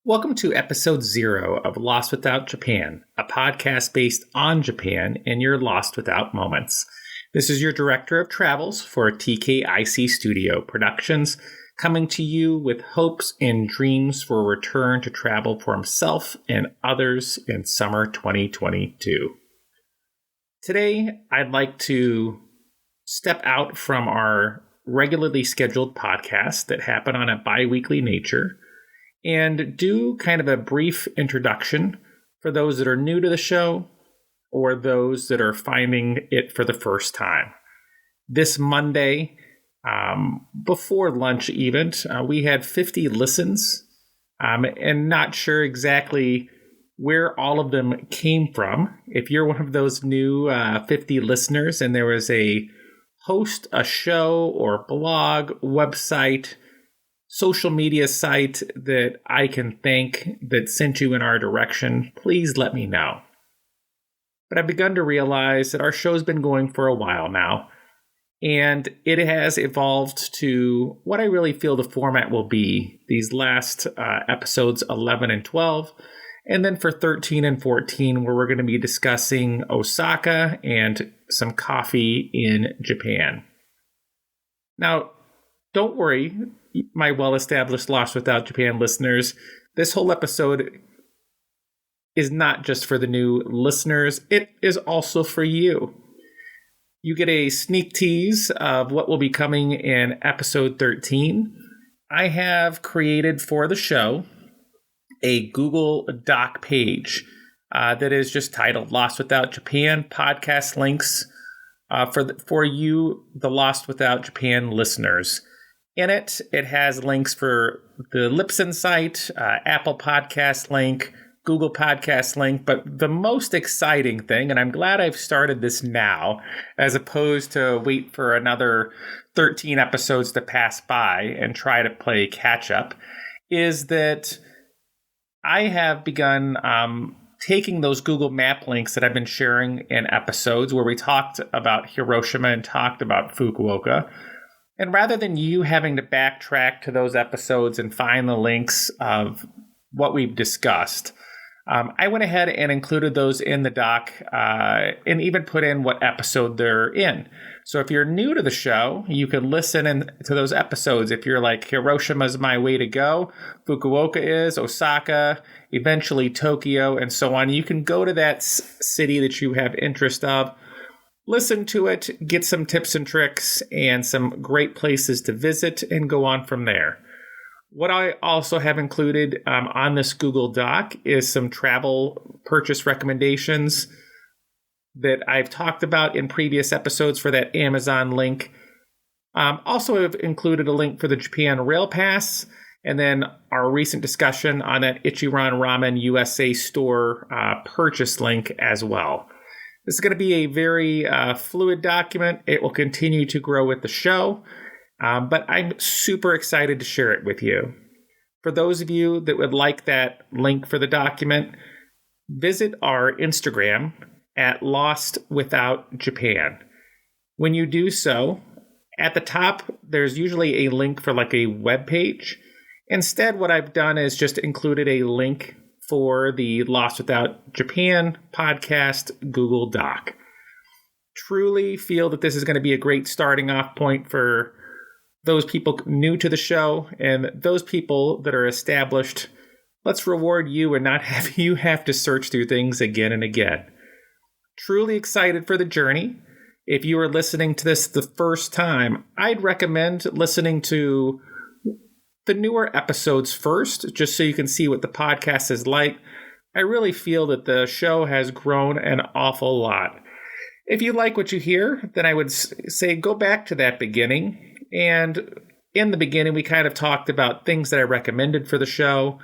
Welcome to episode 0 of Lost Without Japan, a podcast based on Japan and your Lost Without moments. This is your director of travels for TKIC Studio Productions, coming to you with hopes and dreams for a return to travel for himself and others in summer 2022. Today, I'd like to step out from our regularly scheduled podcasts that happen on a bi-weekly nature and do kind of a brief introduction for those that are new to the show or those that are finding it for the first time. This Monday, before lunch even, we had 50 listens, and not sure exactly where all of them came from. If you're one of those new 50 listeners and there was a host, a show, or blog, website, social media site that I can thank that sent you in our direction, please let me know. But I've begun to realize that our show's been going for a while now, and it has evolved to what I really feel the format will be these last episodes 11 and 12, and then for 13 and 14, where we're going to be discussing Osaka and some coffee in Japan. Now, don't worry, my well-established Lost Without Japan listeners, this whole episode is not just for the new listeners, it is also for you. You get a sneak tease of what will be coming in episode 13. I have created for the show a Google Doc page that is just titled Lost Without Japan Podcast Links for you, the Lost Without Japan listeners. In it, it has links for the Libsyn site, Apple Podcast link, Google Podcast link, but the most exciting thing, and I'm glad I've started this now, as opposed to wait for another 13 episodes to pass by and try to play catch up, is that I have begun taking those Google Map links that I've been sharing in episodes where we talked about Hiroshima and talked about Fukuoka. And rather than you having to backtrack to those episodes and find the links of what we've discussed, I went ahead and included those in the doc and even put in what episode they're in. So if you're new to the show, you can listen to those episodes. If you're like, Hiroshima's my way to go, Fukuoka is, Osaka, eventually Tokyo, and so on. You can go to that city that you have interest of, listen to it, get some tips and tricks and some great places to visit, and go on from there. What I also have included on this Google Doc is some travel purchase recommendations that I've talked about in previous episodes for that Amazon link. Also, I've included a link for the Japan Rail Pass, and then our recent discussion on that Ichiran Ramen USA store purchase link as well. This is going to be a very fluid document. It will continue to grow with the show, but I'm super excited to share it with you. For those of you that would like that link for the document, visit our Instagram at Lost Without Japan. When you do so, at the top, there's usually a link for like a web page. Instead, what I've done is just included a link for the Lost Without Japan podcast Google Doc. Truly feel that this is going to be a great starting off point for those people new to the show and those people that are established. Let's reward you and not have you have to search through things again and again. Truly excited for the journey. If you are listening to this the first time, I'd recommend listening to the newer episodes first, just so you can see what the podcast is like. I really feel that the show has grown an awful lot. If you like what you hear, then I would say go back to that beginning. And in the beginning, we kind of talked about things that I recommended for the show,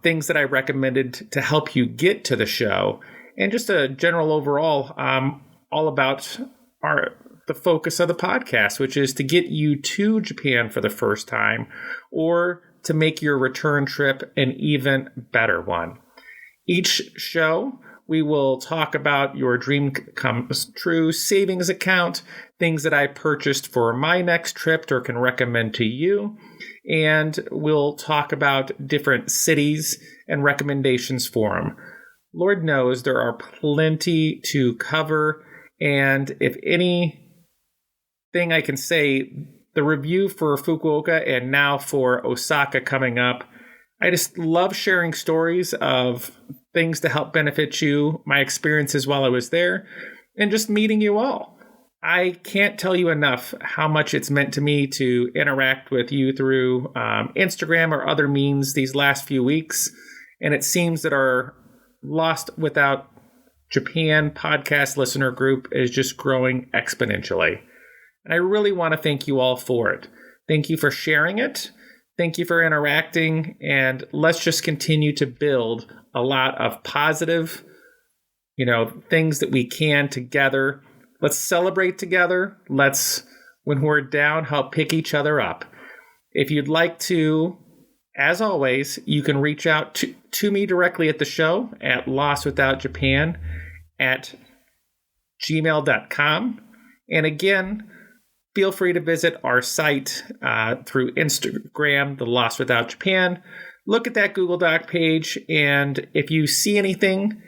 things that I recommended to help you get to the show, and just a general overall, all about the focus of the podcast, which is to get you to Japan for the first time or to make your return trip an even better one. Each show, we will talk about your dream comes true savings account, things that I purchased for my next trip or can recommend to you. and we'll talk about different cities and recommendations for them. Lord knows there are plenty to cover, and if anything I can say, the review for Fukuoka and now for Osaka coming up, I just love sharing stories of things to help benefit you, my experiences while I was there, and just meeting you all. I can't tell you enough how much it's meant to me to interact with you through Instagram or other means these last few weeks. And it seems that our Lost Without Japan podcast listener group is just growing exponentially. And I really want to thank you all for it. Thank you for sharing it. Thank you for interacting. And let's just continue to build a lot of positive, things that we can together. Let's celebrate together. Let's, when we're down, help pick each other up. If you'd like to, as always, you can reach out to me directly at the show at lostwithoutjapan@gmail.com. And again, feel free to visit our site through Instagram, The Lost Without Japan. Look at that Google Doc page, and if you see anything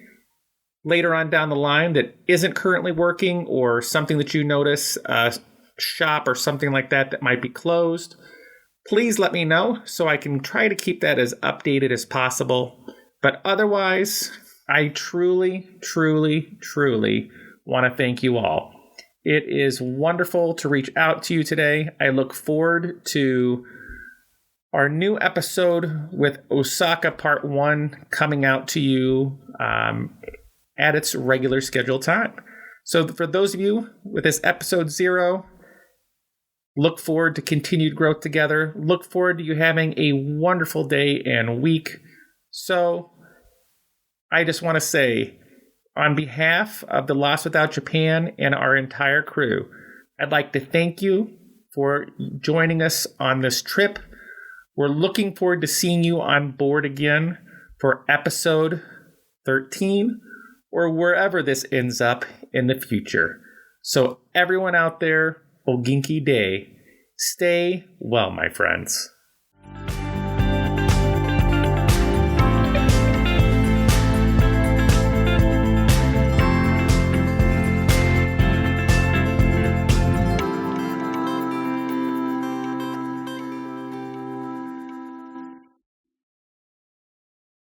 later on down the line that isn't currently working, or something that you notice, a shop or something like that might be closed, please let me know so I can try to keep that as updated as possible. But otherwise, I truly, truly, truly want to thank you all. It is wonderful to reach out to you today. I look forward to our new episode with Osaka Part 1 coming out to you at its regular scheduled time. So for those of you with this episode 0, look forward to continued growth together. Look forward to you having a wonderful day and week. So I just want to say, on behalf of the Lost Without Japan and our entire crew, I'd like to thank you for joining us on this trip. We're looking forward to seeing you on board again for episode 13, or wherever this ends up in the future. So everyone out there, Oginki Day, stay well, my friends.